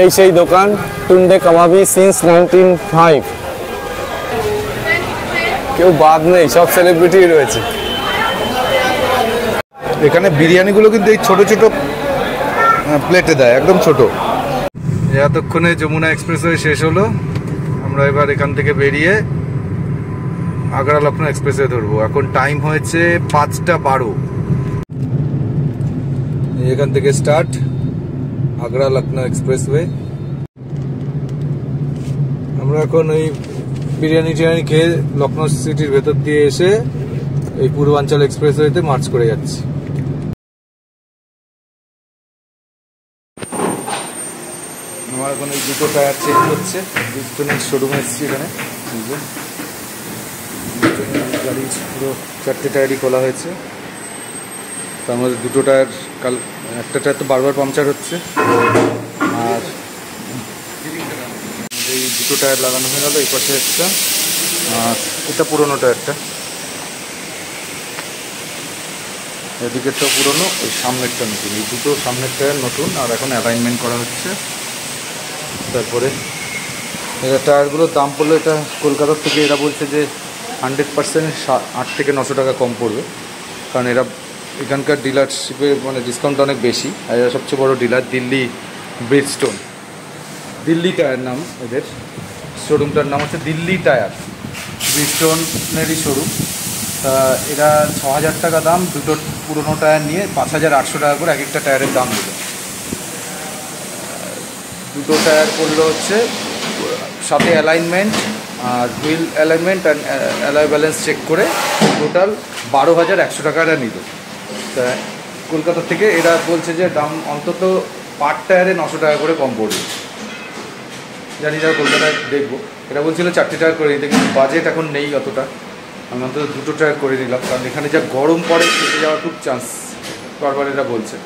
এই সেই দোকান টুন্ডে কাবাবি সিন্স 1905। কেউ বাদ নেই, সব সেলিব্রিটি রয়েছে এখানে। বিরিয়ানিগুলো কিন্তু এই ছোট ছোট প্লেটে দেয়, একদম ছোট। এতক্ষণে যমুনা এক্সপ্রেসওয়ে শেষ হলো, আমরা এবার এখান থেকে বেরিয়ে আগ্রা লখনৌ এক্সপ্রেসওয়ে ধরবো। এখন টাইম হয়েছে 5:12। এখান থেকে স্টার্ট আগ্রা লখনৌ এক্সপ্রেসওয়ে। আমরা এখন ওই বিরিয়ানি টিরিয়ানি খেয়ে লখনৌ সিটির ভেতর দিয়ে এসে এই পূর্বাঞ্চল এক্সপ্রেসওয়েতে মার্চ করে যাচ্ছি। আমার এখন এই দুটো টায়ার চেঞ্জ হচ্ছে। দুজনের শোরুমে এসেছি এখানে। গাড়ির পুরো 4টে টায়ারই খোলা হয়েছে। তার মধ্যে দুটো টায়ার কাল, একটা টায়ার তো বারবার পাংচার হচ্ছে, আর এই দুটো টায়ার লাগানো হয়ে গেল। এই পাশে একটা, আর এটা পুরোনো টায়ারটা, এদিকেরটা পুরোনো, ওই সামনেরটা নতুন। এই দুটো সামনের টায়ার নতুন, আর এখন অ্যালাইনমেন্ট করা হচ্ছে। তারপরে এটা টায়ারগুলোর দাম পড়লো, এটা কলকাতার থেকে এরা বলছে যে 100% 8 থেকে 900 টাকা কম পড়বে, কারণ এরা এখানকার ডিলারশিপে মানে ডিসকাউন্ট অনেক বেশি। আর এরা সবচেয়ে বড় ডিলার দিল্লি ব্রিজস্টোন। দিল্লি টায়ার নাম এদের, শোরুমটার নাম হচ্ছে দিল্লি টায়ার, ব্রিজস্টোনেরই শোরুম। এরা 6000 টাকা দাম, দুটো পুরোনো টায়ার নিয়ে 5800 টাকা করে এক একটা টায়ারের দাম দিল। দুটো টায়ার পড়লো হচ্ছে সাথে অ্যালাইনমেন্ট আর wheel alignment and alloy balance check করে টোটাল 12100 টাকাটা নিল। তা কলকাতা থেকে এরা বলছে যে দাম অন্তত পার টায়ারে 900 টাকা করে কম পড়বে। জানি যারা কলকাতায় দেখবো, এরা বলছিল 4টে টায়ার করে নিতে, কিন্তু বাজেট এখন নেই অতটা। আমি অন্তত দুটো টায়ার করে নিলাম, কারণ এখানে যা গরম পড়ে কেটে যাওয়ার খুব চান্স বারবার এরা বলছে।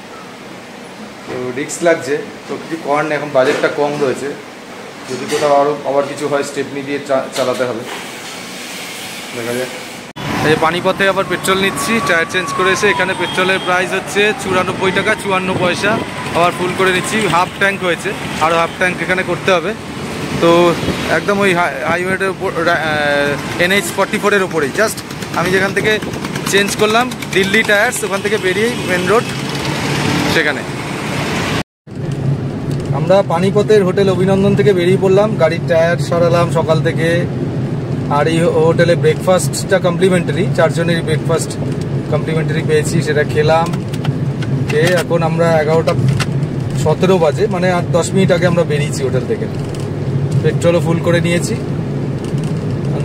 তো রিস্ক লাগছে, তো কিছু করার নেই, এখন বাজেটটা কম রয়েছে। যদি কোথাও আবার কিছু হয় স্টেপনি দিয়ে চালাতে হবে, দেখা যায়। এই পানিপথে আবার পেট্রোল নিচ্ছি, টায়ার চেঞ্জ করে এসে। এখানে পেট্রোলের প্রাইস হচ্ছে 94 টাকা 54 পয়সা। আবার ফুল করে নিচ্ছি, হাফ ট্যাঙ্ক হয়েছে, আরও হাফ ট্যাঙ্ক এখানে করতে হবে। তো একদম ওই হাইওয়ের উপর, NH44-এর ওপরেই, জাস্ট আমি যেখান থেকে চেঞ্জ করলাম দিল্লি টায়ার্স, ওখান থেকে বেরিয়েই মেন রোড সেখানে। আমরা পানিপথের হোটেল অভিনন্দন থেকে বেরিয়ে পড়লাম, গাড়ির টায়ার সারালাম সকাল থেকে। আর এই হোটেলে ব্রেকফাস্টটা কমপ্লিমেন্টারি, 4 জনেরই ব্রেকফাস্ট কমপ্লিমেন্টারি পেয়েছি, সেটা খেলাম। খেয়ে এখন আমরা 11:17 বাজে, মানে আর 10 মিনিট আগে আমরা বেরিয়েছি হোটেল থেকে। পেট্রোলও ফুল করে নিয়েছি,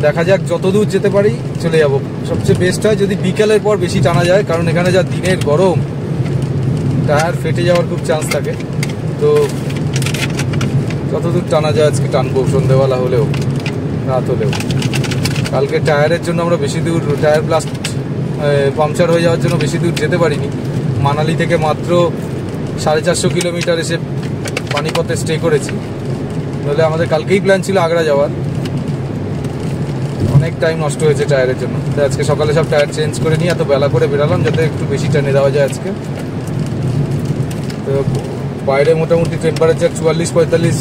দেখা যাক যতদূর যেতে পারি চলে যাব। সবচেয়ে বেস্ট হয় যদি বিকেলের পর বেশি টানা যায়, কারণ এখানে যা দিনের গরম, টায়ার ফেটে যাওয়ার খুব চান্স থাকে। তো যতদূর টানা যায় আজকে টানবো, সন্ধ্যেবেলা হলেও রাত হলেও। কালকে টায়ারের জন্য আমরা বেশি দূর, টায়ার ব্লাস্ট পাংচার হয়ে যাওয়ার জন্য বেশি দূর যেতে পারিনি। মানালি থেকে মাত্র 450 কিলোমিটার এসে পানিপথে স্টে করেছি, নাহলে আমাদের কালকেই প্ল্যান ছিল আগ্রা যাওয়ার। অনেক টাইম নষ্ট হয়েছে টায়ারের জন্য, তাই আজকে সকালে সব টায়ার চেঞ্জ করে নিয়ে এত বেলা করে বেরালাম যাতে একটু বেশি টানে দেওয়া যায় আজকে। তো বাইরে মোটামুটি টেম্পারেচার 44-45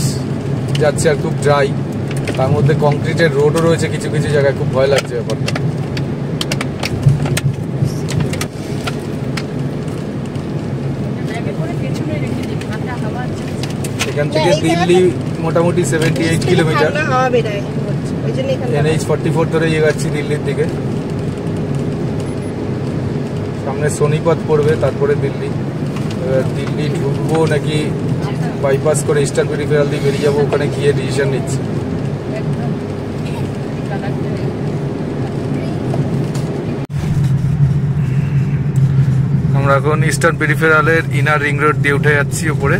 যাচ্ছে, আর খুব ড্রাই। তার মধ্যে কংক্রিটের রোডও রয়েছে কিছু কিছু জায়গায়, খুব ভয় লাগছে ব্যাপারটা। এখান থেকে দিল্লি মোটামুটি 78 কিলোমিটার, NH44 ধরে এগোচ্ছি দিল্লির দিকে। সামনে সোনিপথ পড়বে, তারপরে দিল্লি। দিল্লি ঢুকবো নাকি বাইপাস করে ইস্টার্ন পেরিফেরাল দিয়ে বেরিয়ে যাবো, ওখানে গিয়ে ডিসিশন নিচ্ছি। আমরা এখন ইস্টার্ন পেরিফেরালের ইনার রিং রোড দিয়ে উঠে যাচ্ছি উপরে,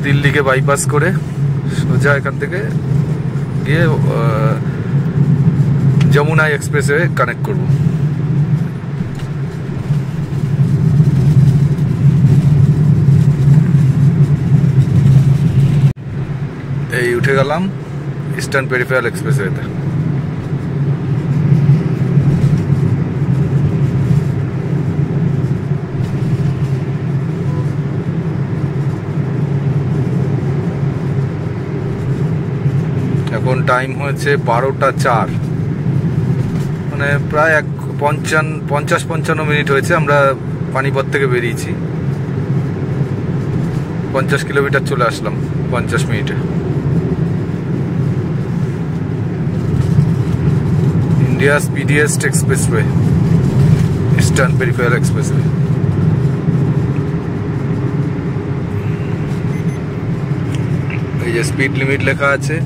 দিল্লিকে বাইপাস করে সোজা এখান থেকে গিয়ে যমুনা এক্সপ্রেসওয়ে কানেক্ট করব। এই উঠে গেলাম ইস্টার্ন পেরিফেরাল এক্সপ্রেসওয়েতে। এখন টাইম হয়েছে 12টা 4, মানে প্রায় 50-55 মিনিট হয়েছে আমরা পানিপথ থেকে বেরিয়েছি। 50 কিলোমিটার চলে আসলাম 50 মিনিটে। India speediest expressway, eastern peripheral expressway. এই যে স্পিড লিমিট লেখা আছে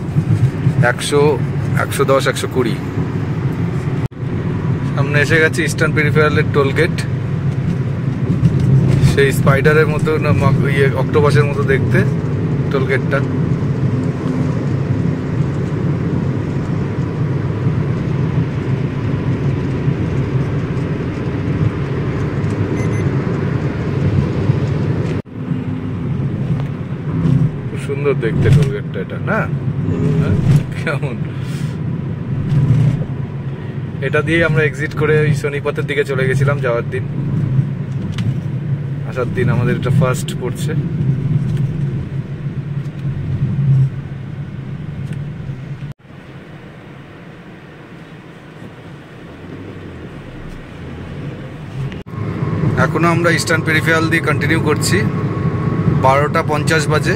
100, 110, 120। সামনে এসে গেছে ইস্টার্ন পেরিফেরালের টোল গেট। সেই স্পাইডারের মতো না অক্টোপাসের মতো দেখতে টোল গেটটা। সুন্দর দেখতে টোল গেটটা এটা, না? কেমন? এটা দিয়ে আমরা এক্সিট করে ওই শনিপথের দিকে চলে গেছিলাম যাওয়ার দিন। আসার দিন আমাদের এটা ফার্স্ট পড়ছে। এখনো আমরা ইস্টার্ন পেরিফেরাল দিয়ে কন্টিনিউ করছি। 12টা 50 বাজে,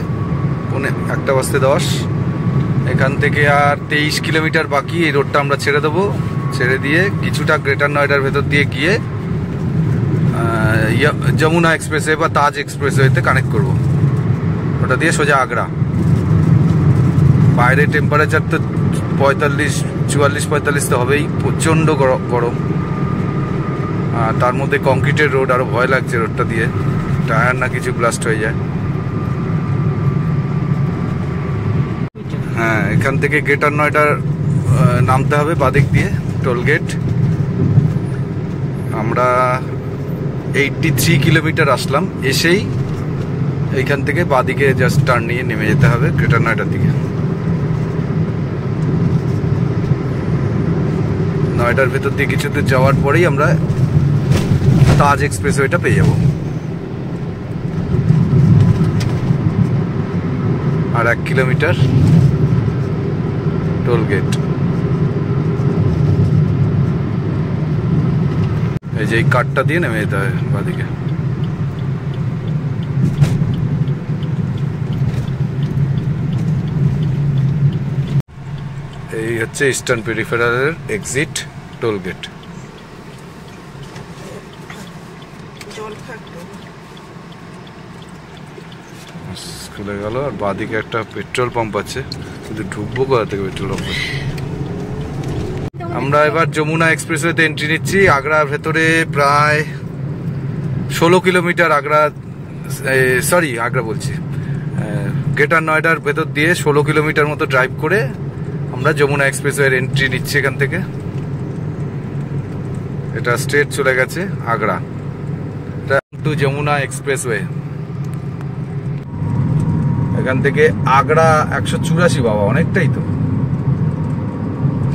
1:10 এখান থেকে আর 23 কিলোমিটার বাকি। এই রোডটা আমরা ছেড়ে দেবো, ছেড়ে দিয়ে কিছুটা গ্রেটার নয়ডার ভেতর দিয়ে গিয়ে যমুনা এক্সপ্রেসওয়ে বা তাজ এক্সপ্রেসওয়েতে কানেক্ট করব। ওটা দিয়ে সোজা আগ্রা। বাইরে টেম্পারেচার তো 44-45 তো হবেই, প্রচণ্ড গরম। আর তার মধ্যে কংক্রিটের রোড, আরও ভয় লাগছে রোডটা দিয়ে, টায়ার না কিছু ব্লাস্ট হয়ে যায়। হ্যাঁ, এখান থেকে গ্রেটার নয়ডার নামতে হবে বাদিক দিয়ে, টোল গেট। আমরা 83 কিলোমিটার আসলাম, এসেই এইখান থেকে বাদিকে জাস্ট টার্ন নিয়ে নেমে যেতে হবে গ্রেটার নয়ডার দিকে। নয়ডার ভেতর দিয়ে কিছুতে যাওয়ার পরেই আমরা তাজ এক্সপ্রেসওয়েটা পেয়ে যাব। আর 1 কিলোমিটার টোল গেট। এই যে এই কাঠটা দিয়ে নেমে যেতে হয় বাদিকে। এই হচ্ছে ইস্টার্ন পেরিফেরালের এক্সিট টোল গেট। খুলে গেল। আর বাদিকে একটা পেট্রোল পাম্প আছে, কিন্তু ঢুকবো কোথা থেকে পেট্রোল পাম্পে? আমরা এবার যমুনা এক্সপ্রেসওয়েতে এন্ট্রি নিচ্ছি। আগ্রার ভেতরে প্রায় 16 কিলোমিটার আগ্রা বলছি, গ্রেটার নয়ডার ভেতর দিয়ে 16 কিলোমিটার মতো ড্রাইভ করে আমরা যমুনা এক্সপ্রেসওয়ের এন্ট্রি নিচ্ছি এখান থেকে। এটা স্ট্রেট চলে গেছে আগ্রা টু যমুনা এক্সপ্রেসওয়ে। এখান থেকে আগ্রা 184, বাবা অনেকটাই তো।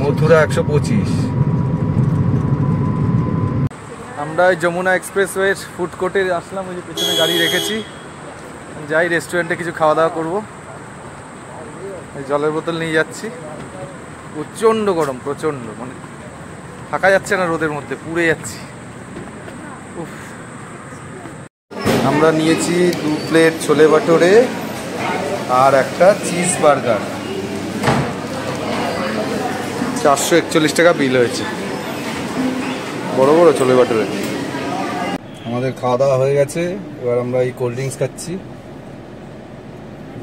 মথুরা 125। আমরা যমুনা এক্সপ্রেসওয়ে ফুড কোর্টে আসলাম, ওই যে পেছনে গাড়ি রেখেছি। যাই রেস্টুরেন্টে কিছু খাওয়া দাওয়া করবো। জলের বোতল নিয়ে যাচ্ছি। প্রচণ্ড গরম, প্রচণ্ড, মানে থাকা যাচ্ছে না রোদের মধ্যে, পুড়ে যাচ্ছি। উফ। আমরা নিয়েছি 2 প্লেট ছোলে ভাটোরে আর একটা চিজ বার্গার। 441 টাকা বিল হয়েছে। বড় বড় ছোলে ভাটোরে। আমাদের খাওয়া দাওয়া হয়ে গেছে। এবার আমরা এই কোল্ড ড্রিঙ্কস খাচ্ছি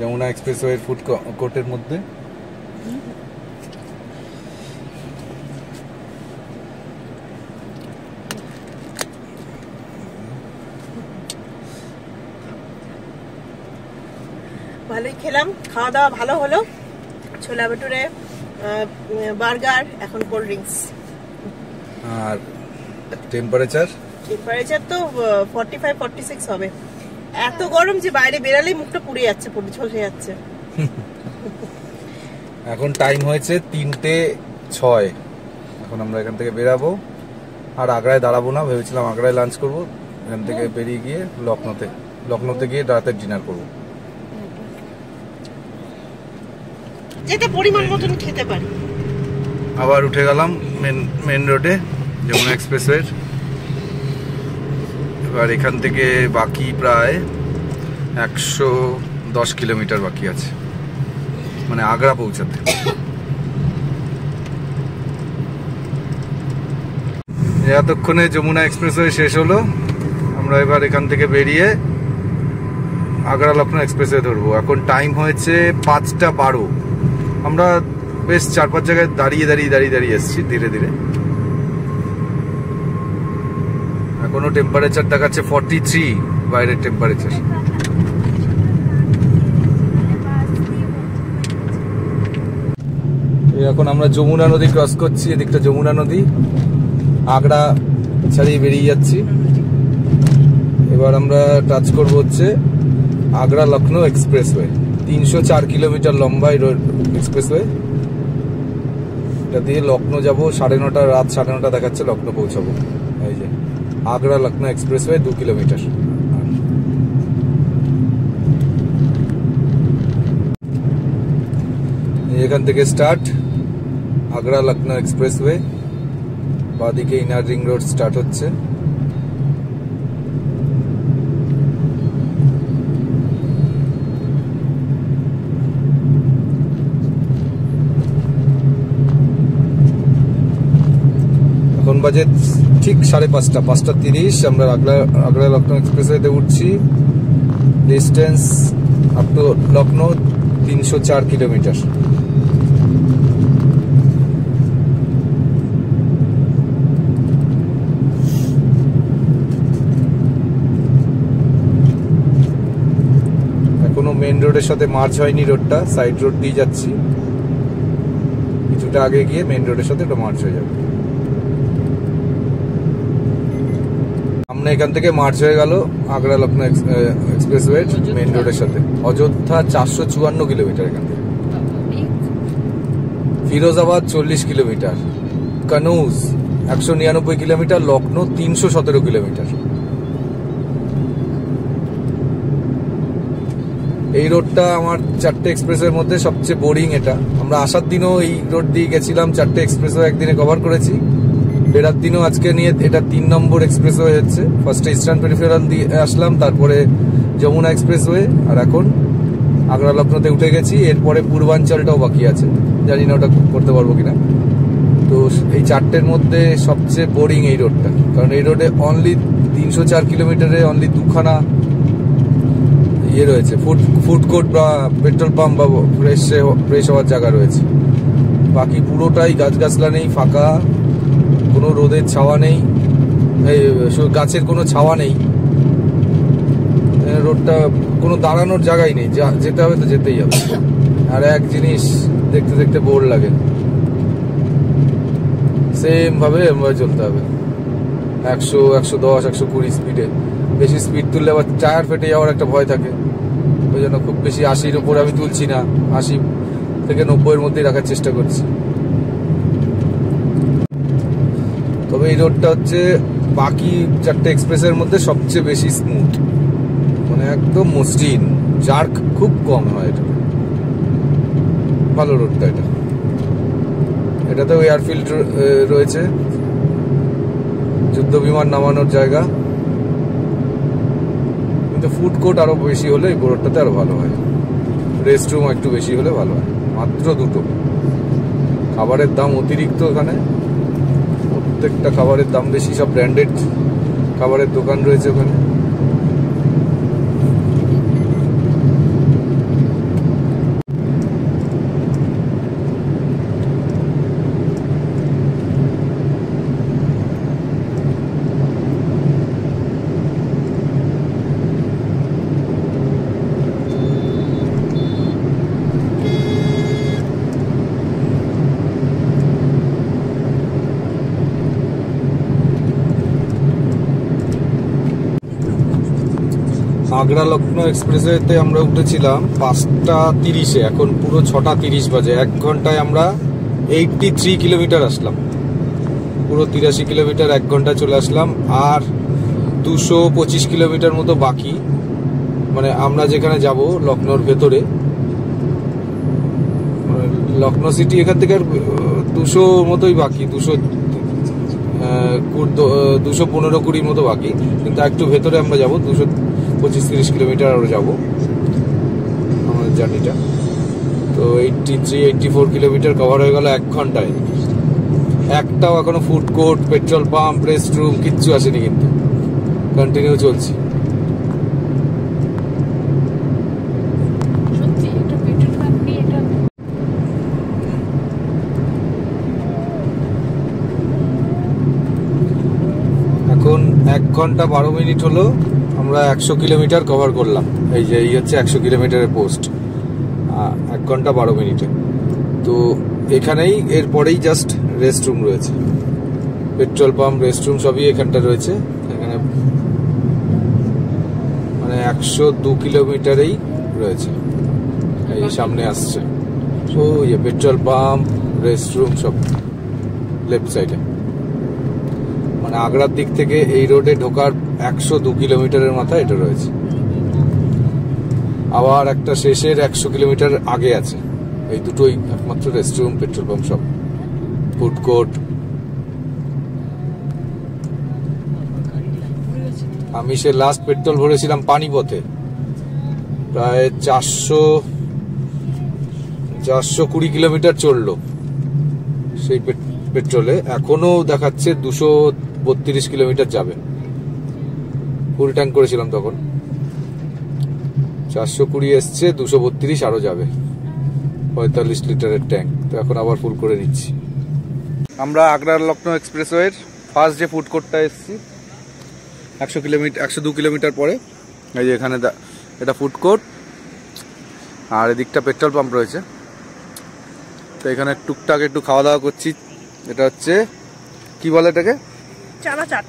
যমুনা এক্সপ্রেসওয়ে ফুড কোর্টের মধ্যে। ভালোই খেলাম, খাওয়া দাওয়া ভালো হলো। ছোলা ভাটুরে, বার্গার, এখন কোল্ড ড্রিঙ্কস। আর টেম্পারেচার তো 45-46 হবে। এত গরম যে বাইরে বেরালেই মুখটা পুড়ে যাচ্ছে, ঝলসে যাচ্ছে। এখন টাইম হয়েছে 3:06। এখন আমরা এখান থেকে বেরাবো। আর আগ্রায় দাঁড়াবো না, ভেবেছিলাম আগ্রায় লাঞ্চ করবো। এখান থেকে বেরিয়ে গিয়ে লখনৌতে গিয়ে রাতের ডিনার করবো। যেটা পরিমাণ মতন খেতে পারি। আবার উঠে গেলাম মেন রোডে, যমুনা এক্সপ্রেসওয়ে। এবার এখান থেকে বাকি প্রায় 110 কিলোমিটার বাকি আছে, মানে আগ্রা পৌঁছাতে। এতক্ষণে যমুনা এক্সপ্রেসওয়ে শেষ হলো। আমরা এবার এখান থেকে বেরিয়ে আগ্রা লখনৌ এক্সপ্রেসওয়ে ধরবো। এখন টাইম হয়েছে 5:12। আমরা বেশ 4-5 জায়গায় দাঁড়িয়ে এসেছি ধীরে ধীরে। এখনো টেম্পারেচার দেখাচ্ছে 43 বাইরের টেম্পারেচার। এখন আমরা যমুনা নদী ক্রস করছি, এদিকটা যমুনা নদী। আগ্রা ছাড়িয়ে বেরিয়ে যাচ্ছি। এবার আমরা টাচ করবো হচ্ছে আগ্রা লখনৌ এক্সপ্রেসওয়ে। 304 কিলোমিটার লম্বা এই এক্সপ্রেসওয়ে। এটা দিয়ে লখনৌ যাবো। 9:30 রাত 9:30 দেখাচ্ছে, লখনৌ পৌঁছাবো। এই যে আগ্রা লখনৌ এক্সপ্রেসওয়ে 2 কিলোমিটার। এখান থেকে স্টার্ট আগ্রা লখনৌ এক্সপ্রেসওয়ে। বাদিকে ইনার রিং রোড স্টার্ট হচ্ছে। এখন বাজে ঠিক 5:30, 5:30। আমরা আগ্রা লখনৌ এক্সপ্রেসওয়েতে উঠছি। Distance up to Lucknow 304 kilometre. এখনো মেন রোডের সাথে মার্চ হয়নি রোডটা, সাইড রোড দিয়ে যাচ্ছি। কিছুটা আগে গিয়ে মেন রোডের সাথে এটা মার্চ হয়ে যাবে। আমরা এখান থেকে মার্চ হয়ে গেল আগ্রা লখনৌ এক্সপ্রেসওয়ে মেন রোডের সাথে। অযোধ্যা 454 কিলোমিটার এখান থেকে। Firozabad 40 kilometre. Kannauj 199 kilometre. Lucknow 317 kilometre. এই রোডটা আমার 4টে এক্সপ্রেসওয়ের মধ্যে সবচেয়ে বোরিং। এটা আমরা আসার দিনও এই রোড দিয়ে গেছিলাম, 4টে এক্সপ্রেসওয়ে একদিনে কভার করেছি। ফেরার দিনও আজকে নিয়ে এটা 3 নম্বর এক্সপ্রেসওয়ে হচ্ছে। ফার্স্টে ইস্টার্ন পেরিফেরাল দিয়ে আসলাম, তারপরে যমুনা এক্সপ্রেসওয়ে, আর এখন আগ্রা লখনৌতে উঠে গেছি। এরপরে পূর্বাঞ্চলটাও বাকি আছে, জানি না ওটা করতে পারবো কিনা। তো এই 4টের মধ্যে সবচেয়ে বোরিং এই রোডটা, কারণ এই রোডে অনলি 304 কিলোমিটারে অনলি 2খানা ইয়ে রয়েছে, ফুড কোর্ট বা পেট্রোল পাম্প বা ফ্রেশ হওয়ার জায়গা রয়েছে। বাকি পুরোটাই গাছগাছলা নেই, ফাঁকা, কোনো রোদের ছাওয়া নেই, গাছের কোনো ছাওয়া নেই। রোডটা কোনো দাঁড়ানোর জায়গাই নেই, যেতে হবে তো যেতেই হবে। আর এক জিনিস দেখতে দেখতে বোর লাগে, সেম ভাবে চলতে হবে 100, 110, 120 স্পিডে। বেশি স্পিড তুললে আবার টায়ার ফেটে যাওয়ার একটা ভয় থাকে। ওই জন্য খুব বেশি 80-র উপরে আমি তুলছি না, 80 থেকে 90-এর মধ্যেই রাখার চেষ্টা করছি। তবে এই রোডটা হচ্ছে বাকি 4টে এক্সপ্রেসের মধ্যে সবচেয়ে বেশি স্মুথ, মানে একদম মসৃণ, জার্ক খুব কম হয়। এটা ভালো রোডটা। এটাতেও এয়ারফিল্ড রয়েছে, যুদ্ধ বিমান নামানোর জায়গা। কিন্তু ফুড কোর্ট আরো বেশি হলে এই রোডটাতে আরো ভালো হয়। রেস্ট রুম একটু বেশি হলে ভালো হয়। মাত্র 2টো। খাবারের দাম অতিরিক্ত এখানে, প্রত্যেকটা খাবারের দাম বেশি। সব ব্র্যান্ডেড খাবারের দোকান রয়েছে ওখানে। আগ্রা লখনৌ এক্সপ্রেসওয়েতে আমরা উঠেছিলাম 5:30-এ, এখন পুরো 6:30 বাজে। 1 ঘন্টায় আমরা 83 কিলোমিটার আসলাম। পুরো 83 কিলোমিটার 1 ঘন্টায় চলে আসলাম। আর 225 কিলোমিটার মতো বাকি, মানে আমরা যেখানে যাব লখনৌর ভেতরে, লখনৌ সিটি এখান থেকে আর 200 মতোই বাকি, 215-20 মতো বাকি, কিন্তু একটু ভেতরে আমরা যাবো, 225-30 কিলোমিটার আরো যাবো আমাদের জার্নিটা। তো 83-84 কিলোমিটার কভার হয়ে গেল 1 ঘন্টায়। একটাও এখনো food court, petrol pump, rest room কিচ্ছু আসেনি, কিন্তু কন্টিনিউ চলছি। এখন 1 ঘন্টা 12 মিনিট হলো, আমরা 100 কিলোমিটার কভার করলাম। এই যে এই হচ্ছে 100 কিলোমিটারের পোস্ট, 1 ঘন্টা 12 মিনিটে। তো এখানেই এরপরেই জাস্ট রেস্ট রুম রয়েছে, পেট্রোল পাম্প, রেস্ট রুম সবই এখানটা রয়েছে। এখানে মানে 102 কিলোমিটারেই রয়েছে, এই সামনে আসছে। ও ইয়ে পেট্রোল পাম্প, রেস্ট রুম সব লেফট সাইডে। মানে আগ্রার দিক থেকে এই রোডে ঢোকার 102 কিলোমিটারের মাথায় এটা রয়েছে। আবার একটা শেষের 100 কিলোমিটার আগে আছে। এই দুটোই একমাত্র রেস্ট রুম, পেট্রোল পাম্প, সব ফুড কোর্ট। আমি সে লাস্ট পেট্রোল ভরেছিলাম পানিপথে, প্রায় 420 কিলোমিটার চললো সেই পেট্রোলে। এখনো দেখাচ্ছে 232 কিলোমিটার যাবে। ফুল ট্যাঙ্ক করেছিলাম তখন, 420 এসছে, 232 আরো যাবে, 45 লিটারের ট্যাঙ্ক। তো এখন আবার ফুল করে নিচ্ছি। আমরা আগ্রার লখনৌ এক্সপ্রেসওয়ের ফার্স্ট যে ফুড কোর্টটা এসেছি 102 কিলোমিটার পরে। এই যে এখানে এটা ফুড কোর্ট, আর এদিকটা পেট্রোল পাম্প রয়েছে। তো এখানে টুকটাক একটু খাওয়া দাওয়া করছি। এটা হচ্ছে কি বলে এটাকে? চানা চাট।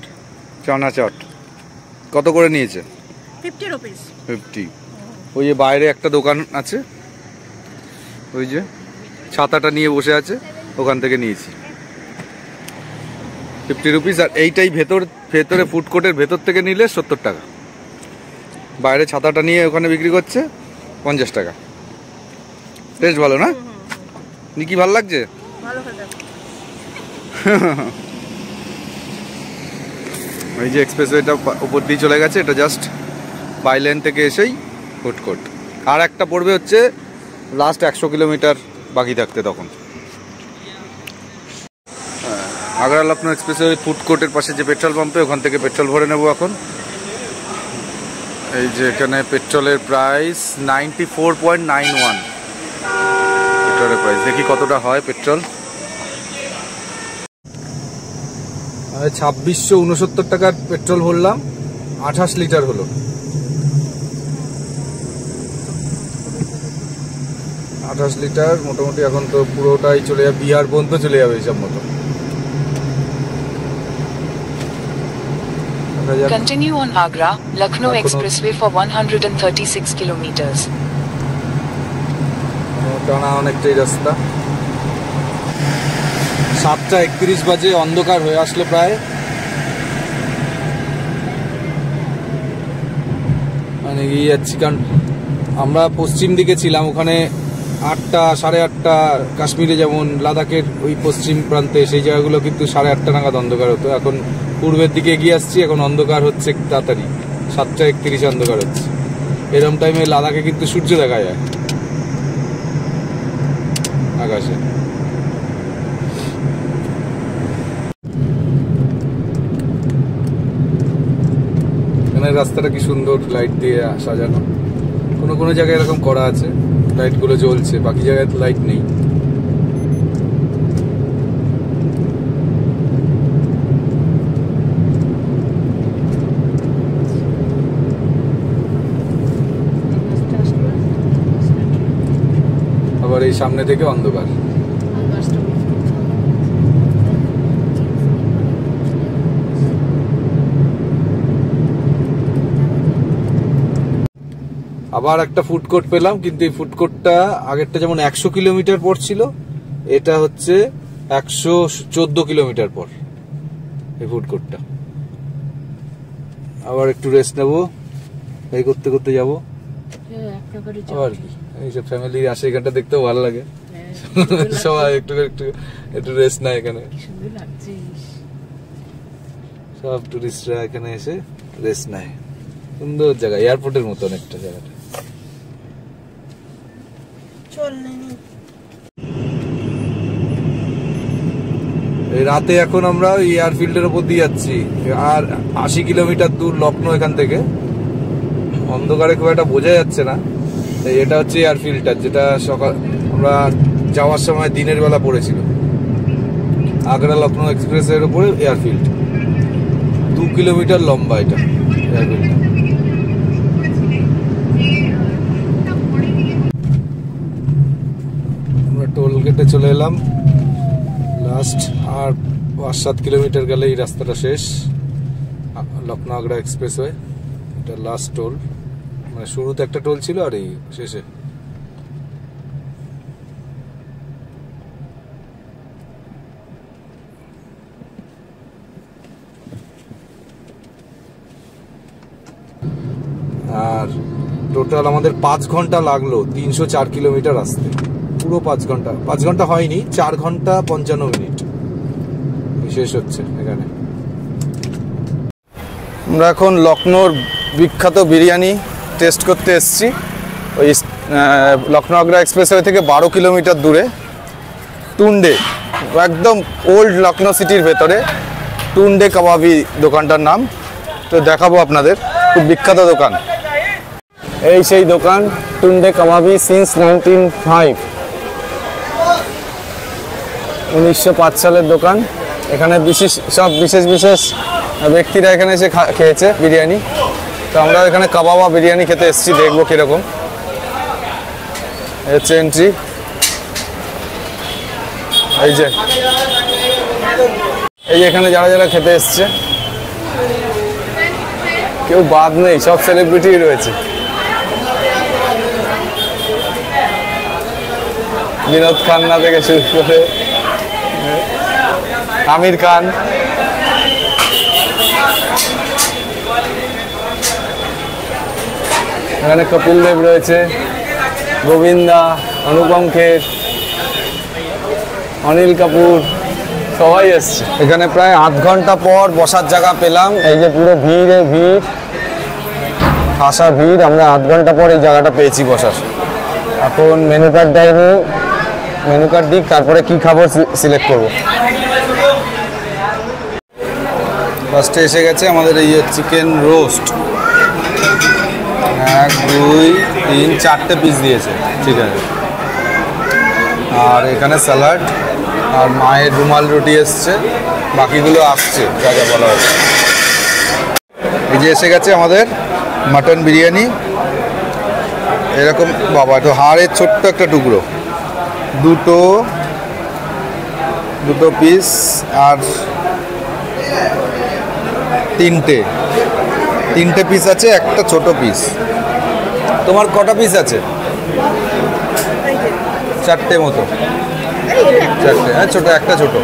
চানা চাট কত করে নিয়েছে? 50 রুপিস। 50। ওই যে বাইরে একটা দোকান আছে, ওই যে ছাতাটা নিয়ে বসে আছে, ওখান থেকে নিয়েছি 50 রুপিস। আর এইটাই ভেতরে ফুড কোর্টের ভেতর থেকে নিলে 70 টাকা। বাইরে ছাতাটা নিয়ে ওখানে বিক্রি করছে 50 টাকা। টেস্ট ভালো না? নিকি ভালো লাগছে? ভালো খেতে। এই যে এক্সপ্রেসওয়েটা উপর দিয়ে চলে গেছে, এটা জাস্ট বাই লেন থেকে এসেই ফুড কোর্ট। আর একটা পড়বে হচ্ছে লাস্ট 100 কিলোমিটার বাকি থাকতে তখন। আগ্রা লখনৌ এক্সপ্রেসওয়ে ফুড কোর্টের পাশে যে পেট্রোল পাম্পে, ওখান থেকে পেট্রোল ভরে নেব এখন। এই যে এখানে পেট্রোলের প্রাইস 94.91 লিটারের প্রাইস। দেখি কতটা হয় পেট্রোল। 2669 টাকার পেট্রোল ভরলাম, 28 লিটার হলো। 28 লিটার মোটামুটি এখন তো পুরোটাই চলে যাবে, বিহার পর্যন্ত চলে যাবে হিসাব মতো। Continue on Agra Lucknow Expressway for 136 kilometers. টানা অনেকটাই রাস্তা। 7:31 বাজে, অন্ধকার হয়ে আসলো প্রায়। মানে এগিয়ে যাচ্ছি, কারণ আমরা পশ্চিম দিকে ছিলাম, ওখানে 8টা 8:30 কাশ্মীরে যেমন লাদাখের ওই পশ্চিম প্রান্তে সেই জায়গাগুলো কিন্তু 8:30 নাগাদ অন্ধকার হতো। এখন পূর্বের দিকে এগিয়ে আসছি, এখন অন্ধকার হচ্ছে তাড়াতাড়ি, 7:31 অন্ধকার হচ্ছে। এরকম টাইমে লাদাখে কিন্তু সূর্য দেখা যায় আকাশে। এখানে রাস্তাটা কি সুন্দর লাইট দিয়ে সাজানো। কোনো জায়গায় এরকম করা আছে, লাইটগুলো জ্বলছে, বাকি জায়গায় লাইট নেই। আবার এই সামনে থেকে অন্ধকার। আবার একটা ফুড কোর্ট পেলাম, কিন্তু এই ফুড কোর্টটা আগেরটা যেমন 100 কিলোমিটার পর ছিল, এটা হচ্ছে 114 কিলোমিটার পর এই ফুড কোর্টটা। আবার একটু রেস্ট নেবো, এই করতে করতে যাবো। আবার কি এইসব ফ্যামিলি আসে, এখানটা দেখতেও ভালো লাগে। সবাই একটু একটু একটু রেস্ট নেয় এখানে, সব টুরিস্টরা এখানে এসে রেস্ট নেয়। সুন্দর জায়গা, এয়ারপোর্টের মতো অনেকটা জায়গাটা। এই রাতে এখন আমরা এয়ারফিল্ডের উপর দিয়ে যাচ্ছি, আর 80 কিলোমিটার দূর লখনৌ এখান থেকে। অন্ধকারে খুব একটা বোঝা যাচ্ছে না। এটা হচ্ছে এয়ারফিল্ডটা, যেটা সকাল আমরা যাওয়ার সময় দিনের বেলা পড়েছিল। আগ্রা লখনৌ এক্সপ্রেসের উপরে এয়ারফিল্ড, 2 কিলোমিটার লম্বা এটা এয়ারফিল্ডটা। আমরা টোল গেটে চলে এলাম, লাস্ট আর 5-7 কিলোমিটার গেলে এই রাস্তাটা শেষ, লখনৌ আগ্রা এক্সপ্রেসওয়ে। এটা লাস্ট টোল, মানে শুরুতে একটা টোল ছিল আর এই শেষে। আর টোটাল আমাদের 5 ঘন্টা লাগলো 304 কিলোমিটার আসতে, পুরো 5 ঘন্টা। 5 ঘন্টা হয়নি, 4 ঘন্টা 55 মিনিট শেষ হচ্ছে এখানে। আমরা এখন লখনৌর বিখ্যাত বিরিয়ানি টেস্ট করতে এসেছি। ওই লখনৌ আগ্রা এক্সপ্রেসওয়ে থেকে 12 কিলোমিটার দূরে টুন্ডে, একদম ওল্ড লখনৌ সিটির ভেতরে টুন্ডে কাবাবি দোকানটার নাম। তো দেখাবো আপনাদের, খুব বিখ্যাত দোকান। এই সেই দোকান টুন্ডে কাবাবি, সিন্স 1905, 1905 সালের দোকান। এখানে বিশেষ ব্যক্তিরা এখানে এসে খেয়েছে বিরিয়ানি। তো আমরা এখানে কাবাবা বিরিয়ানি খেতে এসেছি, দেখবো কিরকম। হচ্ছে এন্ট্রি, এই যে এখানে যারা যারা খেতে এসছে কেউ বাদ নেই, সব সেলিব্রিটি রয়েছে। বিনোদ খান্না থেকে শুরু করে আমির খান, এখানে কপিল দেব রয়েছে, গোবিন্দা, অনুপম খের, অনিল কাপুর, সবাই এসছে। এখানে প্রায় 8 ঘন্টা পর বসার জায়গা পেলাম। এই যে পুরো ভিড়ে ভিড়, খাসা ভিড়। আমরা 8 ঘন্টা পর এই জায়গাটা পেয়েছি বসার। এখন মেনু কার্ড দেয়নি, মেনু কার্ড দিক, তারপরে কি খাবো সিলেক্ট করবো। ফার্স্টে এসে গেছে আমাদের এই চিকেন রোস্ট, 1 2 3 4টে পিস দিয়েছে, ঠিক আছে। আর এখানে স্যালাড আর মায়ের রুমাল রুটি এসছে, বাকিগুলো আসছে যা যা বলা হয়েছে। এই যে এসে গেছে আমাদের মাটন বিরিয়ানি, এরকম বাবা, একটু হাড়ের ছোট্ট একটা টুকরো, দুটো পিস আর তিনটে পিস আছে, একটা ছোট পিস। তোমার কটা পিস আছে? 4টে মতো, 4টে, হ্যাঁ ছোটো, একটা ছোটো,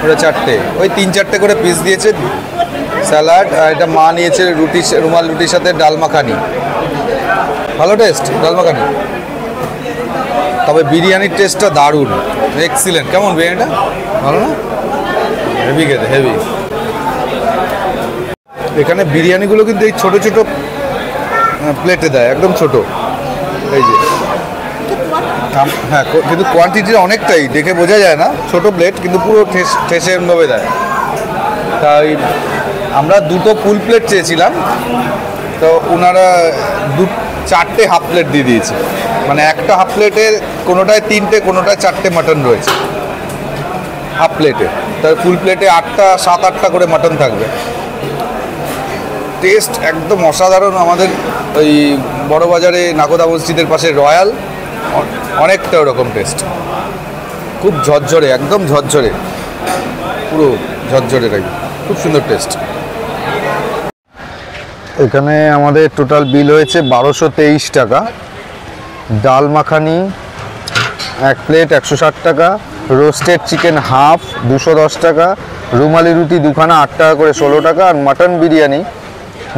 ওটা 4টে, ওই 3-4টে করে পিস দিয়েছে। স্যালাড, আর এটা মা নিয়েছে রুটি, রুমাল রুটির সাথে ডাল মাখানি। ভালো টেস্ট ডাল মাখানি, তবে বিরিয়ানির টেস্টটা দারুণ, এক্সিলেন্ট। কেমন বিরিয়ানিটা? ভালো না? হেভি খেতে, হেভি। এখানে বিরিয়ানিগুলো কিন্তু এই ছোটো ছোটো প্লেটে দেয়, একদম ছোট। এই যে, হ্যাঁ, কিন্তু কোয়ান্টিটিটা অনেকটাই, দেখে বোঝা যায় না, ছোট প্লেট কিন্তু পুরো ঠেসে এমনভাবে দেয়। তাই আমরা 2টো ফুল প্লেট চেয়েছিলাম, তো ওনারা 4টে হাফ প্লেট দিয়ে দিয়েছে। মানে একটা হাফ প্লেটে কোনোটায় 3টে, কোনোটায় 4টে মাটন রয়েছে হাফ প্লেটে। তার ফুল প্লেটে 7-8টা করে মাটন থাকবে। টেস্ট একদম অসাধারণ। আমাদের ওই বড় বাজারে নাগোদা মসজিদের পাশে রয়্যাল, অনেকটা ওরকম টেস্ট, খুব ঝরঝরে, একদম ঝরঝরে, পুরো ঝরঝরে লাগে, খুব সুন্দর টেস্ট। এখানে আমাদের টোটাল বিল হয়েছে 1223 টাকা। ডাল মাখানি 1 প্লেট 160 টাকা, রোস্টেড চিকেন হাফ 210 টাকা, রুমালি রুটি 2খানা 8 টাকা করে 16 টাকা, আর মাটন বিরিয়ানি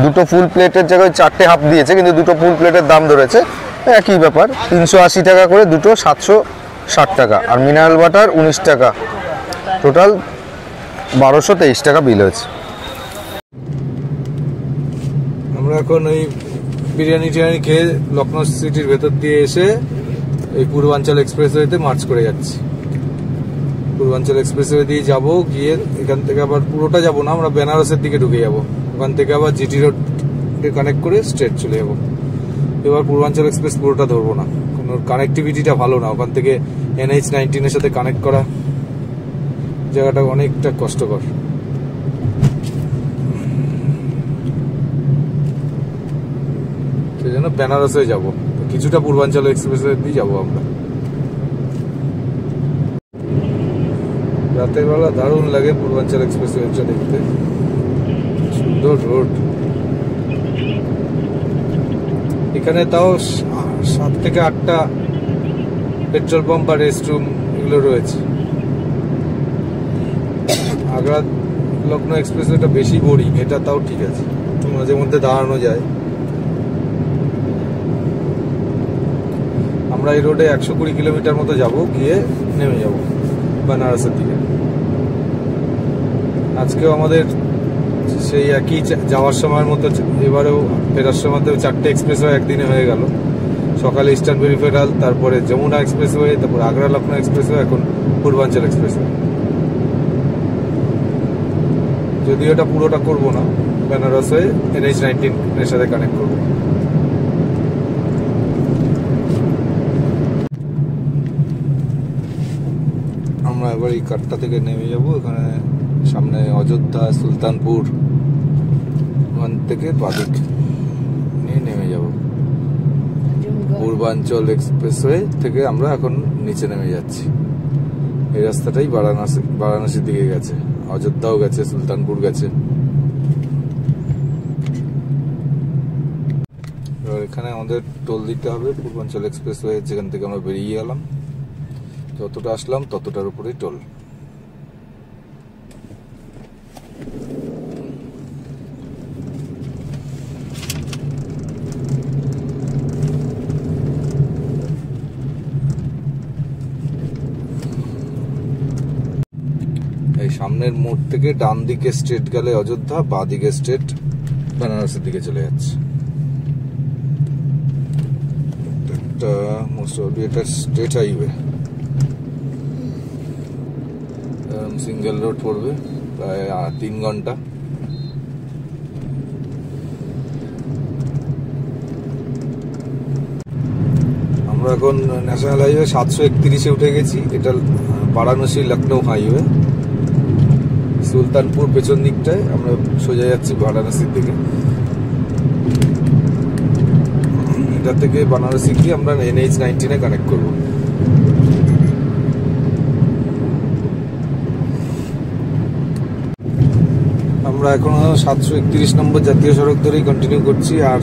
2টো ফুল প্লেটের জায়গায় 4টে হাফ দিয়েছে, কিন্তু 2টো ফুল প্লেটের দাম ধরেছে, একই ব্যাপার, 380 টাকা করে দুটো, 60 টাকা, আর মিনারেল ওয়াটার 19 টাকা। টোটাল 1223 টাকা বিল হয়েছে। আমরা এখন ওই বিরিয়ানি টিরিয়ানি খেয়ে লখনৌ সিটির ভেতর দিয়ে এসে এই পূর্বাঞ্চল এক্সপ্রেসওয়েতে মার্চ করে যাচ্ছি। পূর্বাঞ্চল এক্সপ্রেসওয়ে দিয়ে যাবো, গিয়ে এখান থেকে আবার পুরোটা যাব না, আমরা বেনারসের দিকে ঢুকে যাব। ওখান থেকে আবার জিটি রোডে কানেক্ট করে স্ট্রেট চলে যাব। এবার পূর্বাঞ্চল এক্সপ্রেস পুরোটা ধরবো না, কোনো কানেক্টিভিটিটা ভালো না। ওখান থেকে NH-19 সাথে কানেক্ট করা জায়গাটা অনেকটা কষ্টকর। সেই জন্য বেনারসে যাবো, কিছুটা পূর্বাঞ্চল এক্সপ্রেসওয়ে দিয়ে যাবো আমরা। রাতের বেলা দারুণ লাগে পূর্বাঞ্চল এক্সপ্রেসওয়েটা দেখতে, সুন্দর রোড। এখানে তাও 7 থেকে 8টা পেট্রোল পাম্প আর রেস্টরুম এগুলো রয়েছে। আগ্রা লখনৌ এক্সপ্রেসওয়েটা বেশি বোরিং, এটা তাও ঠিক আছে, একটু মাঝে মধ্যে দাঁড়ানো যায়। আমরা এই রোডে 120 কিলোমিটার মতো যাব, গিয়ে নেমে যাব বেনারসের দিকে। আজকেও আমাদের সেই একই যাওয়ার সময়ের মতো এবারেও ফেরার সময়তেও 4টে এক্সপ্রেসওয়ে একদিনে হয়ে গেল। সকালে ইস্টার্ন পেরিফেরাল, তারপরে যমুনা এক্সপ্রেসওয়ে, তারপর আগ্রা লখনৌ এক্সপ্রেসওয়ে, এখন পূর্বাঞ্চল এক্সপ্রেসওয়ে। যদিও এটা পুরোটা করবো না, বেনারস হয়ে NH-19 এর সাথে কানেক্ট করবো। আমরা এবার এই কাটটা থেকে নেমে যাব। এখানে সামনে অযোধ্যা, সুলতানপুর, ওখান থেকে বাদিক নিয়ে নেমে যাব। পূর্বাঞ্চল এক্সপ্রেসওয়ে থেকে আমরা এখন নিচে নেমে যাচ্ছি। এই রাস্তাটাই বারাণসীর দিকে গেছে, অযোধ্যাও গেছে, সুলতানপুর গেছে। এবার এখানে আমাদের টোল দিতে হবে পূর্বাঞ্চল এক্সপ্রেসওয়ে, যেখান থেকে আমরা বেরিয়ে গেলাম। যতটা আসলাম ততটার উপরেই টোল। এই সামনের মোড় থেকে ডান দিকে স্ট্রেট গেলে অযোধ্যা, বাঁ দিকে স্ট্রেট বেনারসের দিকে চলে যাচ্ছে। এটা স্টেট হাইওয়ে, সিঙ্গেল রোড পড়বে, প্রায় 3 ঘন্টা। আমরা এখন ন্যাশনাল হাইওয়ে 731-এ উঠে গেছি। এটা বারাণসী লখনৌ হাইওয়ে। সুলতানপুর পেছন দিকটায়, আমরা সোজা যাচ্ছি বারাণসীর দিকে। এটা থেকে বারাণসী গিয়ে আমরা NH-19-এ কানেক্ট করবো। আমরা এখন 731 নম্বর জাতীয় সড়ক ধরেই কন্টিনিউ করছি। আর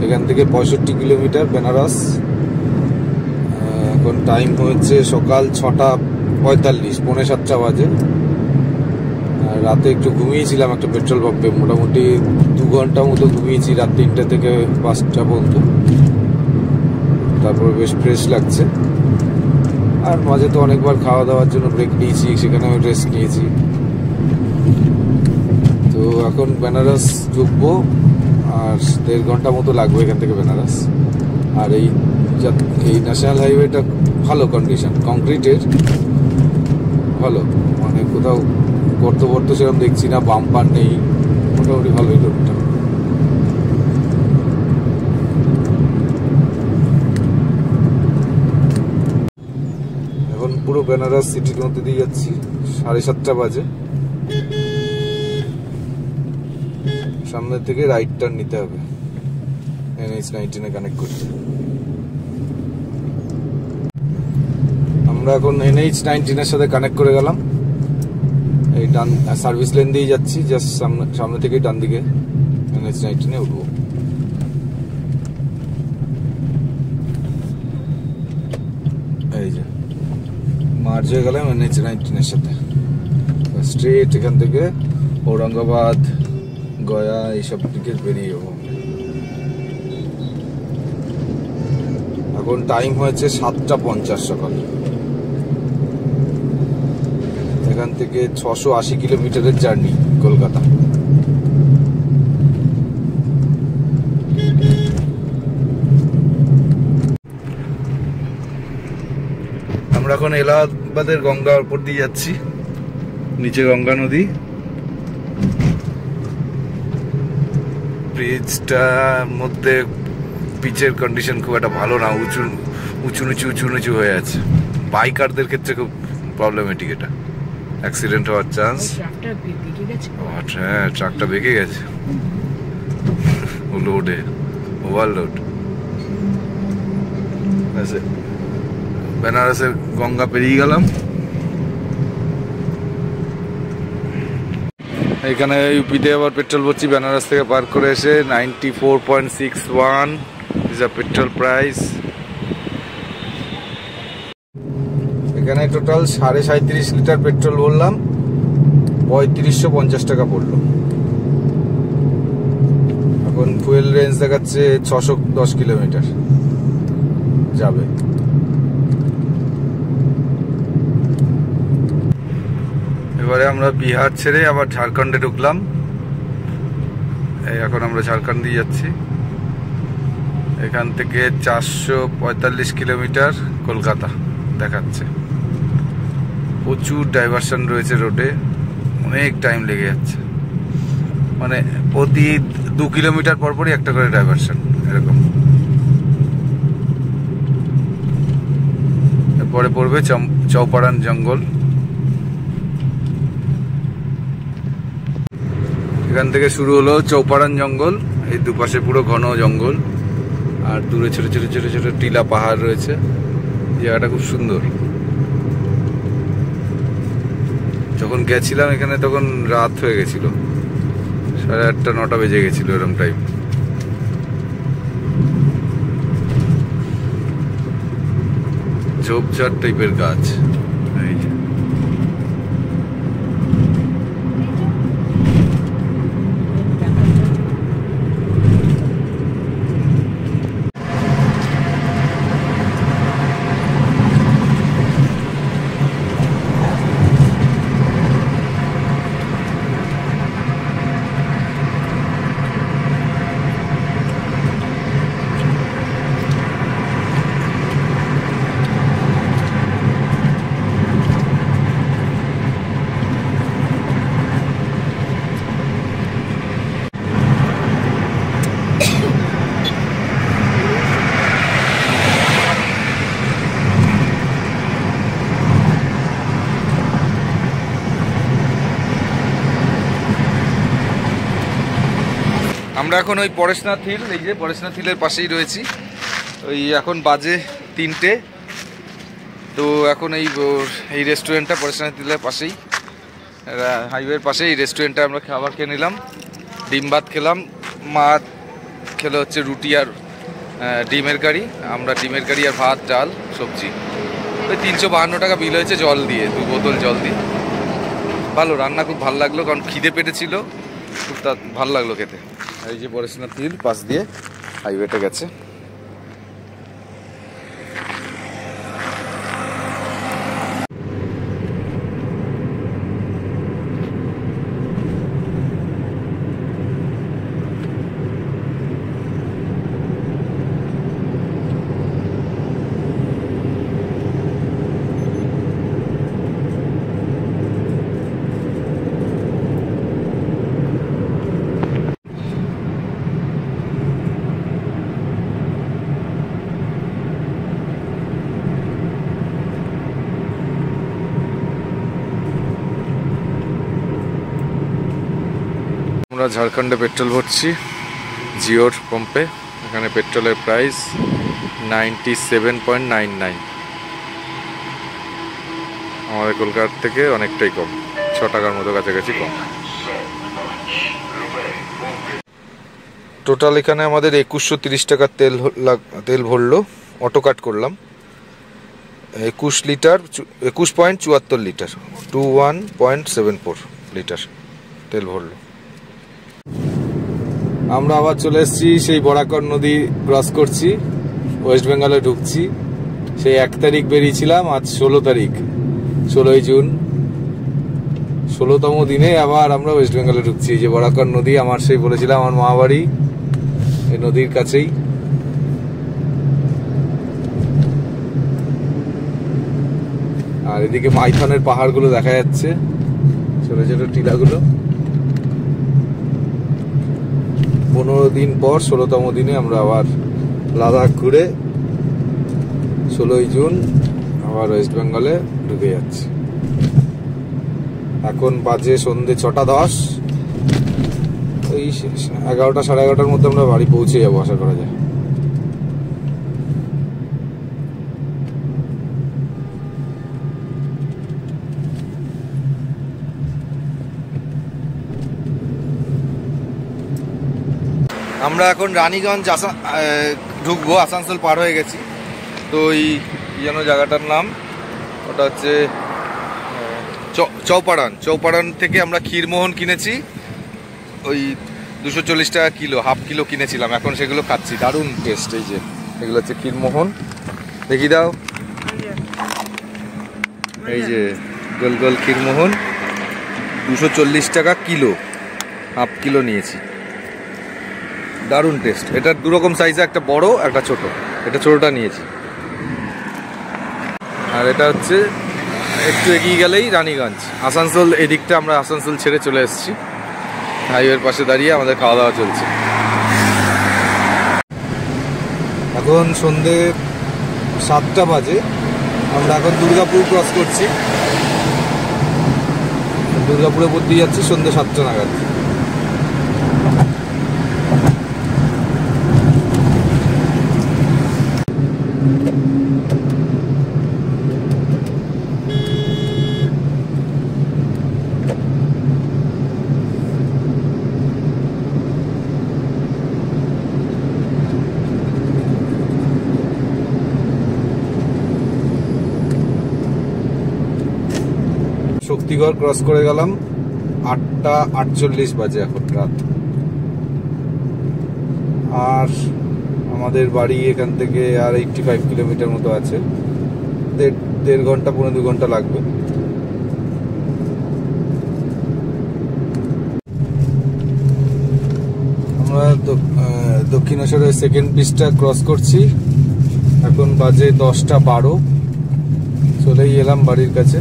এখান থেকে 65 কিলোমিটার বেনারস। এখন টাইম হচ্ছে সকাল 6:45, 6:45 বাজে। রাতে একটু ঘুমিয়েছিলাম একটা পেট্রোল পাম্পে, মোটামুটি 2 ঘন্টা মতো ঘুমিয়েছি, রাত 3টা থেকে 5টা পর্যন্ত। তারপর বেশ ফ্রেশ লাগছে। আর মাঝে তো অনেকবার খাওয়া দাওয়ার জন্য ব্রেক নিয়েছি, সেখানে আমি রেস্ট নিয়েছি। তো এখন বেনারস ঢুকবো, আর 1.5 ঘন্টা মতো লাগবে এখান থেকে বেনারস। আর এই ন্যাশনাল হাইওয়েটা ভালো কন্ডিশন, কংক্রিটের ভালো, মানে কোথাও গর্ত সেরকম দেখছি না, বাম্পার নেই, মোটামুটি ভালোই রোডটা। এখন পুরো বেনারস সিটির মধ্যে দিয়ে যাচ্ছি, 7:30 বাজে। সামনের থেকে রাইট টার্ন নিতে হবে NH-19-এ কানেক্ট করতে। আমরা এখন NH-19-এর সাথে কানেক্ট করে গেলাম। এই ডান সার্ভিস লেন দিয়ে যাচ্ছি, জাস্ট সামনে থেকে ডান দিকে NH-19-এ উঠবো। এই যে মার্জ হয়ে গেলাম NH-19-এর সাথে। স্ট্রেট এখান থেকে ঔরঙ্গাবাদ, গয়া এইসব দিকে বেরিয়ে যাবো। এখন টাইম হয়েছে 7:50 সকাল। এখান থেকে 680 কিলোমিটারের জার্নি কলকাতা। আমরা এখন এলাহাবাদের গঙ্গার উপর দিয়ে যাচ্ছি, নিচে গঙ্গা নদী। ব্রিজটার মধ্যে পিচের কন্ডিশন খুব একটা ভালো না, উঁচু নিচু হয়ে আছে। বাইকারদের ক্ষেত্রে খুব প্রবলেমেটিক, এটা অ্যাক্সিডেন্ট হওয়ার চান্স। হ্যাঁ, ট্রাকটা বেঁকে গেছে, লোডে ওভারলোড। বেনারসের গঙ্গা পেরিয়ে গেলাম। এখানে ইউপিতে আবার পেট্রোল ভরছি, বেনারস থেকে পার করে এসে 94.61 ইজ আ পেট্রোল প্রাইস। এখানে টোটাল 37.5 লিটার পেট্রোল ভরলাম, 3550 টাকা পড়লো। এখন ফুয়েল রেঞ্জ দেখাচ্ছে 610 কিলোমিটার যাবে। এবারে আমরা বিহার ছেড়ে আবার ঝাড়খণ্ডে ঢুকলাম। এখন আমরা ঝাড়খণ্ড দিয়ে যাচ্ছি। এখান থেকে 445 কিলোমিটার কলকাতা দেখাচ্ছে। প্রচুর ডাইভারশন রয়েছে রোডে, অনেক টাইম লেগে যাচ্ছে, মানে প্রতি 2 কিলোমিটার পরপরই একটা করে ডাইভারশন এরকম। এরপরে পড়বে চৌপাড়ান জঙ্গল। এখান থেকে শুরু হলো চৌপাড়ান জঙ্গল, এই দুপাশে পুরো ঘন জঙ্গল, আর দূরে ছোট ছোট ছোট ছোট টিলা পাহাড় রয়েছে। জায়গাটা খুব সুন্দর। যখন গেছিলাম এখানে তখন রাত হয়ে গেছিল, 8:30 9টা বেজে গেছিল এরকম টাইম। ঝোপঝাড় টাইপের গাছ। আমরা এখন ওই পরেশনাথ হিল, এই যে পরেশনাথ হিলের পাশেই রয়েছি। ওই এখন বাজে 3টে। তো এখন এই রেস্টুরেন্টটা পরেশনাথ হিলের পাশেই, হাইওয়ের পাশেই রেস্টুরেন্টটা আমরা খাবার খেয়ে নিলাম। ডিম ভাত খেলাম, মা খেলো হচ্ছে রুটি আর ডিমের কারি, আমরা ডিমের কারি আর ভাত ডাল সবজি। ওই 352 টাকা বিল হয়েছে জল দিয়ে, 2 বোতল জল দিয়ে। ভালো রান্না, খুব ভালো লাগলো, কারণ খিদে পেটে ছিল খুব, ভালো লাগলো খেতে। এই যে পরেশনাথ হিল পাশ দিয়ে হাইওয়েটা গেছে। আমরা ঝাড়খণ্ডে পেট্রোল ভরছি জিওর পাম্পে। এখানে পেট্রোলের প্রাইস 97.99। আমাদের কলকাতা থেকে অনেকটাই কম, 6 টাকার মতো কাছাকাছি কম। টোটাল এখানে আমাদের 2130 টাকার তেল ভরলো। অটো কাট করলাম, 21.74 লিটার, 21.74 লিটার তেল ভরলো। আমরা আবার চলে এসেছি, সেই বরাকর নদী ক্রস করছি, ওয়েস্ট বেঙ্গলে ঢুকছি। সেই 1 তারিখ বেরিয়েছিলাম, আজ 16 তারিখ, 16ই জুন। 16তম দিনে আবার আমরা ওয়েস্ট বেঙ্গলে ঢুকছি। এই যে বরাকর নদী, আমার সেই বলেছিলাম আমার মা বাড়ি এই নদীর কাছেই। আর এদিকে মাইথনের পাহাড়গুলো দেখা যাচ্ছে, ছোট ছোট টিলাগুলো। 15 দিন পর 16তম দিনে আমরা আবার লাদাখ ঘুরে 16ই জুন আবার ওয়েস্ট বেঙ্গলে ঢুকে যাচ্ছি। এখন বাজে সন্ধ্যে 6টা 10। ওই 11টা সাড়ে 11টার মধ্যে আমরা বাড়ি পৌঁছে যাবো আশা করা যায়। আমরা এখন রানীগঞ্জ ঢুকবো, আসানসোল পার হয়ে গেছি। তো এই যেন জায়গাটার নাম, ওটা হচ্ছে চৌপাড়ান থেকে আমরা ক্ষীরমোহন কিনেছি, ওই 240 টাকা কিলো, হাফ কিলো কিনেছিলাম, এখন সেগুলো খাচ্ছি, দারুণ টেস্ট। এই যে এগুলো হচ্ছে ক্ষীরমোহন, দেখি দাও। এই যে গোল গোল ক্ষীরমোহন 240 টাকা কিলো, হাফ কিলো নিয়েছি, দারুণ টেস্ট। এটার দুরকম সাইজে, একটা বড় একটা ছোট, এটা ছোটটা নিয়েছি। আর এটা হচ্ছে একটু এগিয়ে গেলেই রানীগঞ্জ, আসানসোল। এই দিকটা আমরা আসানসোল ছেড়ে চলে এসেছি, হাইওয়ের পাশে দাঁড়িয়ে আমাদের খাওয়া দাওয়া চলছে। এখন সন্ধে 7টা বাজে, আমরা এখন দুর্গাপুর ক্রস করছি, দুর্গাপুরে পড়তে যাচ্ছি সন্ধে 7টা নাগাদ। শক্তিগড় ক্রস করে গেলাম, 8টা 48 বাজে এখন রাত। আর আমাদের বাড়ি এখান থেকে আর 85 কিলোমিটার মতো আছে, 1.5 ঘন্টা 1.5 ঘন্টা লাগবে। আমরা দক্ষিণেশ্বরের সেকেন্ড ব্রিজটা ক্রস করছি, এখন বাজে 10টা 12, চলেই এলাম বাড়ির কাছে।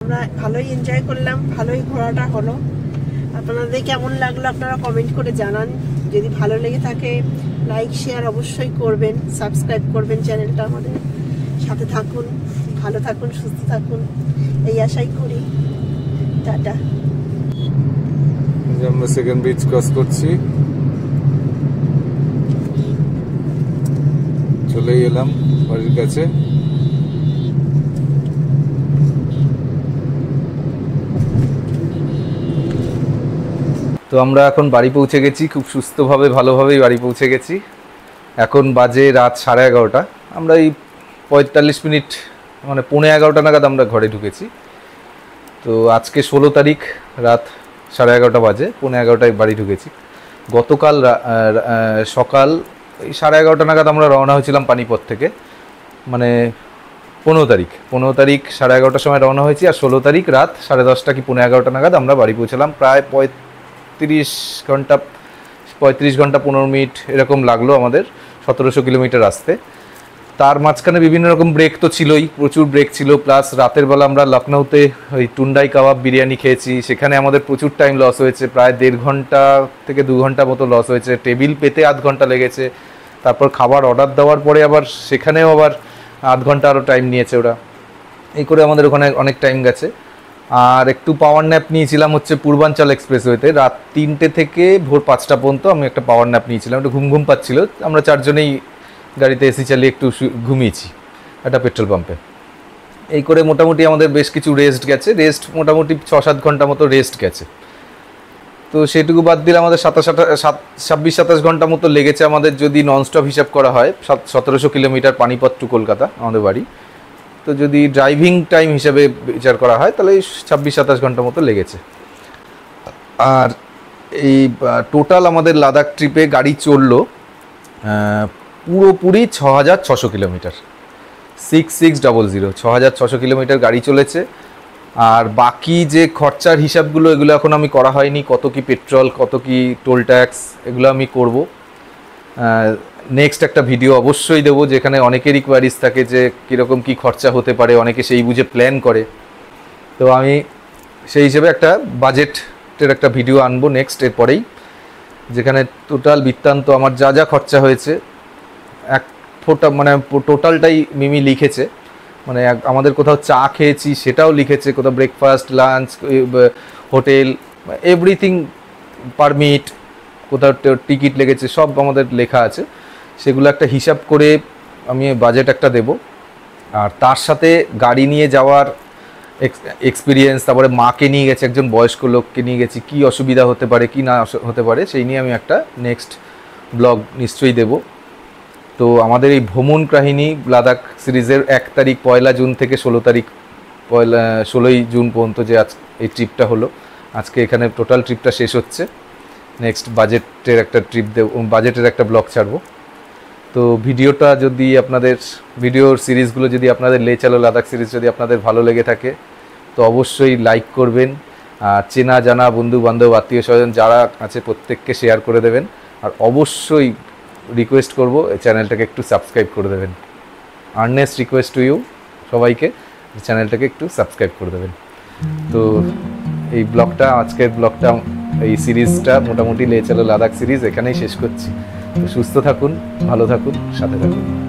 আমরা ভালোই এনজয় করলাম, ভালোই ঘোরাটা হলো। আপনাদের কেমন লাগলো আপনারা কমেন্ট করে জানান। যদি ভালো লেগে থাকে লাইক শেয়ার অবশ্যই করবেন, সাবস্ক্রাইব করবেন চ্যানেলটা আমাদের। সাথে থাকুন, ভালো থাকুন, সুস্থ থাকুন, এই আশাই করি। টাটা। আমরা সেকেন্ড ব্রিজ ক্রস করছি, চলেই এলাম বাড়ির কাছে। তো আমরা এখন বাড়ি পৌঁছে গেছি, খুব সুস্থভাবে ভালোভাবেই বাড়ি পৌঁছে গেছি। এখন বাজে রাত 11:30। আমরা এই 45 মিনিট মানে 11:15 নাগাদ আমরা ঘরে ঢুকেছি। তো আজকে 16 তারিখ, রাত 11:30 বাজে, 11:15 বাড়ি ঢুকেছি। গতকাল সকাল এই 11:30 নাগাদ আমরা রওনা হয়েছিলাম পানিপথ থেকে, মানে 15 তারিখ 11:30 সময় রওনা হয়েছি। আর 16 তারিখ রাত 10:30 কি 11:15 নাগাদ আমরা বাড়ি পৌঁছলাম। প্রায় 35 ঘন্টা 15 মিনিট এরকম লাগলো আমাদের 1700 কিলোমিটার আসতে। তার মাঝখানে বিভিন্ন রকম ব্রেক তো ছিলই, প্রচুর ব্রেক ছিল। প্লাস রাতের বেলা আমরা লখনৌতে ওই টুন্ডাই কাবাব বিরিয়ানি খেয়েছি, সেখানে আমাদের প্রচুর টাইম লস হয়েছে, প্রায় 1.5 ঘন্টা থেকে 2 ঘন্টা মতো লস হয়েছে। টেবিল পেতে আধ ঘন্টা লেগেছে, তারপর খাবার অর্ডার দেওয়ার পরে আবার সেখানেও আবার আধ ঘন্টা আরও টাইম নিয়েছে ওরা। এই করে আমাদের ওখানে অনেক টাইম গেছে। আর একটু পাওয়ার ন্যাপ নিয়েছিলাম হচ্ছে পূর্বাঞ্চল এক্সপ্রেসওয়েতে, রাত 3টে থেকে ভোর 5টা পর্যন্ত আমি একটা পাওয়ার ন্যাপ নিয়েছিলাম। একটু ঘুম পাচ্ছিল, আমরা 4 জনেই গাড়িতে এসি চালিয়ে একটু ঘুমিয়েছি একটা পেট্রোল পাম্পে। এই করে মোটামুটি আমাদের বেশ কিছু রেস্ট গেছে, মোটামুটি 6-7 ঘন্টা মতো রেস্ট গেছে। তো সেটুকু বাদ দিলে আমাদের 26-27 ঘন্টা মতো লেগেছে আমাদের, যদি ননস্টপ হিসাব করা হয়। 1700 কিলোমিটার পানিপথ টু কলকাতা আমাদের বাড়ি। তো যদি ড্রাইভিং টাইম হিসাবে বিচার করা হয় তাহলে 26-27 ঘন্টা মতো লেগেছে। আর এই টোটাল আমাদের লাদাখ ট্রিপে গাড়ি চললো পুরোপুরি 6600 কিলোমিটার, 6600 6600 কিলোমিটার গাড়ি চলেছে। আর বাকি যে খরচার হিসাবগুলো এগুলো এখন আমি করা হয়নি, কত কি পেট্রোল, কত কি টোল ট্যাক্স, এগুলো আমি করব। নেক্সট একটা ভিডিও অবশ্যই দেবো, যেখানে অনেকেরই কোয়ারিজ থাকে যে কীরকম কী খরচা হতে পারে, অনেকে সেই বুঝে প্ল্যান করে। তো আমি সেই হিসেবে একটা বাজেটের একটা ভিডিও আনবো নেক্সট এরপরেই, যেখানে টোটাল বৃত্তান্ত আমার যা যা খরচা হয়েছে এক ফোটা মানে টোটালটাই মিমি লিখেছে। মানে আমাদের কোথাও চা খেয়েছি সেটাও লিখেছে, কোথাও breakfast, lunch, hotel, everything, permit, কোথাও টিকিট লেগেছে, সব আমাদের লেখা আছে। সেগুলো একটা হিসাব করে আমি বাজেট একটা দেব। আর তার সাথে গাড়ি নিয়ে যাওয়ার এক্সপিরিয়েন্স, তারপরে মাকে নিয়ে গেছে, একজন বয়স্ক লোককে নিয়ে গেছি, কি অসুবিধা হতে পারে কি না হতে পারে, সেই নিয়ে আমি একটা নেক্সট ব্লগ নিশ্চয়ই দেব। তো আমাদের এই ভ্রমণ কাহিনী লাদাখ সিরিজের 1 তারিখ 1 জুন থেকে 16ই জুন পর্যন্ত যে আজ এই ট্রিপটা হলো, আজকে এখানে টোটাল ট্রিপটা শেষ হচ্ছে। নেক্সট বাজেটের একটা ট্রিপ দেব, বাজেটের একটা ব্লগ ছাড়বো। তো ভিডিওটা যদি আপনাদের, ভিডিওর সিরিজগুলো যদি আপনাদের লে চলো লাদাখ সিরিজ যদি আপনাদের ভালো লেগে থাকে তো অবশ্যই লাইক করবেন। আর চেনা জানা বন্ধু বান্ধব আত্মীয় স্বজন যারা আছে প্রত্যেককে শেয়ার করে দেবেন। আর অবশ্যই রিকোয়েস্ট করব এই চ্যানেলটাকে একটু সাবস্ক্রাইব করে দেবেন। আর্নেস্ট রিকোয়েস্ট টু ইউ, সবাইকে চ্যানেলটাকে একটু সাবস্ক্রাইব করে দেবেন। তো এই ব্লগটা, আজকের ব্লগটা, এই সিরিজটা মোটামুটি লে চলো লাদাখ সিরিজ এখানেই শেষ করছি। তো সুস্থ থাকুন, ভালো থাকুন, সাথে থাকুন।